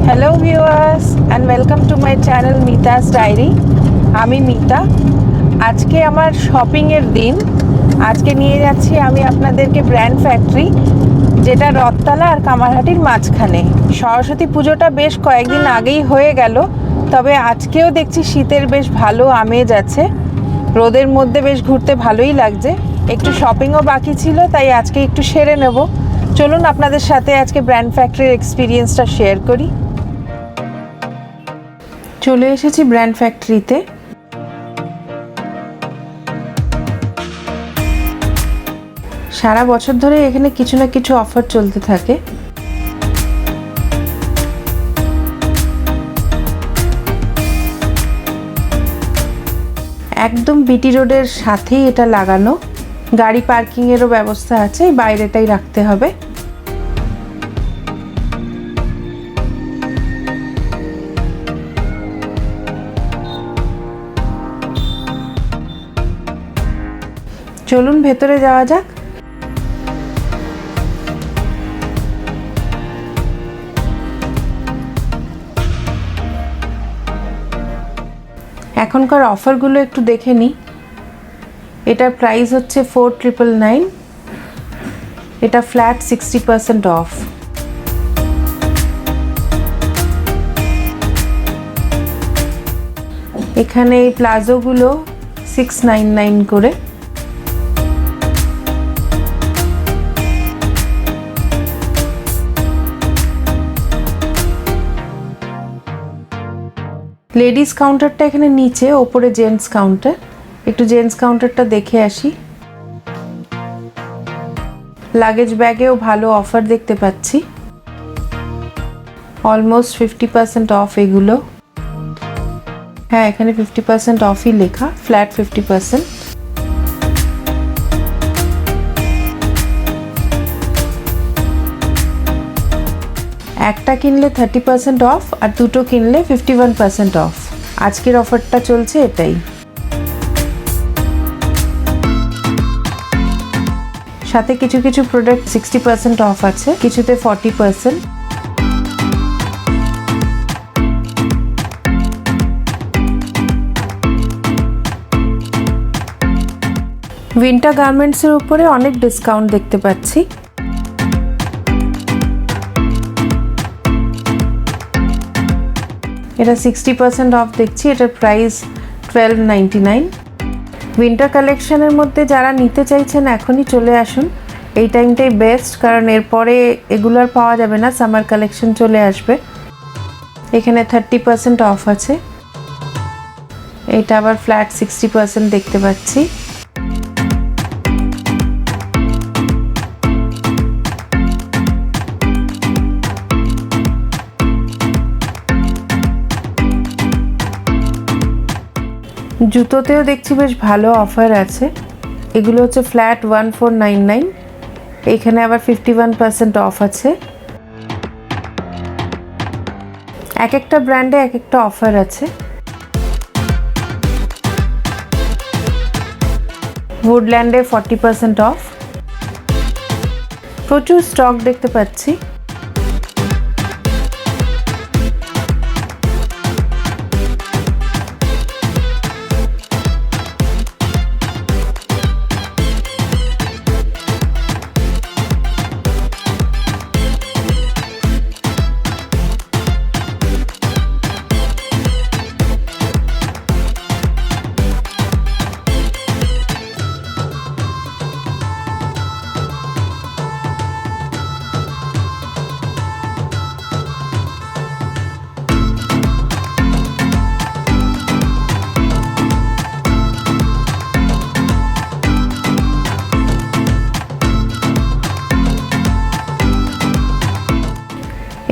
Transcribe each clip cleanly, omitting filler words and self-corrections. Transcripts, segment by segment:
Hello viewers and welcome to my channel Mitas Diary. আমি মিতা। আজকে আমার শপিং এর দিন। আজকে নিয়ে যাচ্ছি আমি আপনাদেরকে ব্র্যান্ড ফ্যাক্টরি, যেটা রথতলা আর কামারহাটির মাঝখানে। সরস্বতী পুজোটা বেশ কয়েকদিন আগেই হয়ে গেল, তবে আজকেও দেখছি শীতের বেশ ভালো আমেজ আছে। রোদের মধ্যে বেশ ঘুরতে ভালোই লাগছে। একটু শপিংও বাকি ছিল, তাই আজকে একটু সেরে নেব। চলুন আপনাদের সাথে আজকে ব্র্যান্ড ফ্যাক্টরির এক্সপিরিয়েন্সটা শেয়ার করি। চলে এসেছি ব্র্যান্ড ফ্যাক্টরিতে। সারা বছর ধরে এখানে কিছু না কিছু অফার চলতে থাকে। একদম বিটি রোডের সাথেই এটা লাগানো। গাড়ি পার্কিংয়েরও ব্যবস্থা আছে, বাইরেটাই রাখতে হবে। চলুন ভেতরে যাওয়া যাক। এখনকার অফারগুলো একটু দেখে নিই। এটার প্রাইস হচ্ছে 4999। এটা ফ্ল্যাট 60% অফ। এখানে এই প্লাজোগুলো 699 করে। লেডিস কাউন্টারটা এখানে নিচে, ওপরে জেন্টস কাউন্টার। একটু জেন্টস কাউন্টারটা দেখে আসি। লাগেজ ব্যাগেও ভালো অফার দেখতে পাচ্ছি, অলমোস্ট 50% অফ এগুলো। হ্যাঁ, এখানে 50% অফই লেখা, ফ্ল্যাট 50%। একটা কিনলে 30% অফ আর দুটো কিনলে 51% অফ। আজকের অফারটা চলছে এটাই। সাথে কিছু কিছু প্রোডাক্ট 60% অফ আছে, কিছুতে 40%। উইন্টার গার্মেন্টসের উপরে অনেক ডিসকাউন্ট দেখতে পাচ্ছি। এটা 60% অফ দেখছি। এটার প্রাইস 1299। উইন্টার কালেকশনের মধ্যে যারা নিতে চাইছেন এখনই চলে আসুন। এই টাইমটাই বেস্ট, কারণ এরপরে এগুলো আর পাওয়া যাবে না, সামার কালেকশন চলে আসবে। এখানে 30% অফ আছে। এটা আবার ফ্ল্যাট 60% দেখতে পাচ্ছি। জুতোতেও দেখছি বেশ ভালো অফার আছে। এগুলো হচ্ছে ফ্ল্যাট 1499। এইখানে আবার 51% অফ আছে। এক একটা ব্র্যান্ডে এক একটা অফার আছে। উডল্যান্ডে 40% অফ। প্রচুর স্টক দেখতে পাচ্ছি।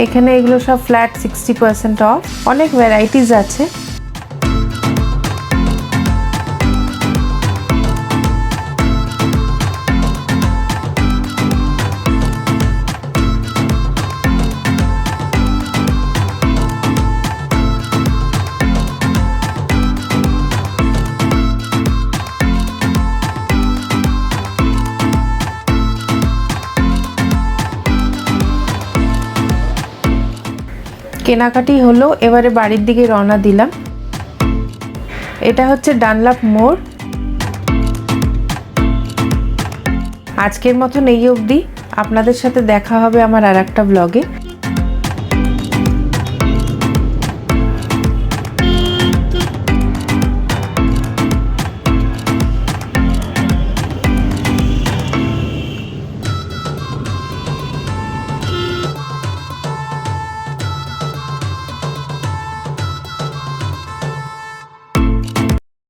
এখানে এগুলো সব ফ্ল্যাট 60% অফ। অনেক ভ্যারাইটিস আছে। কেনাকাটি হলো, এবারে বাড়ির দিকে রওনা দিলাম। এটা হচ্ছে ডানলাপ মোড়। আজকের মতন এই অবধি। আপনাদের সাথে দেখা হবে আমার আর একটা ব্লগে।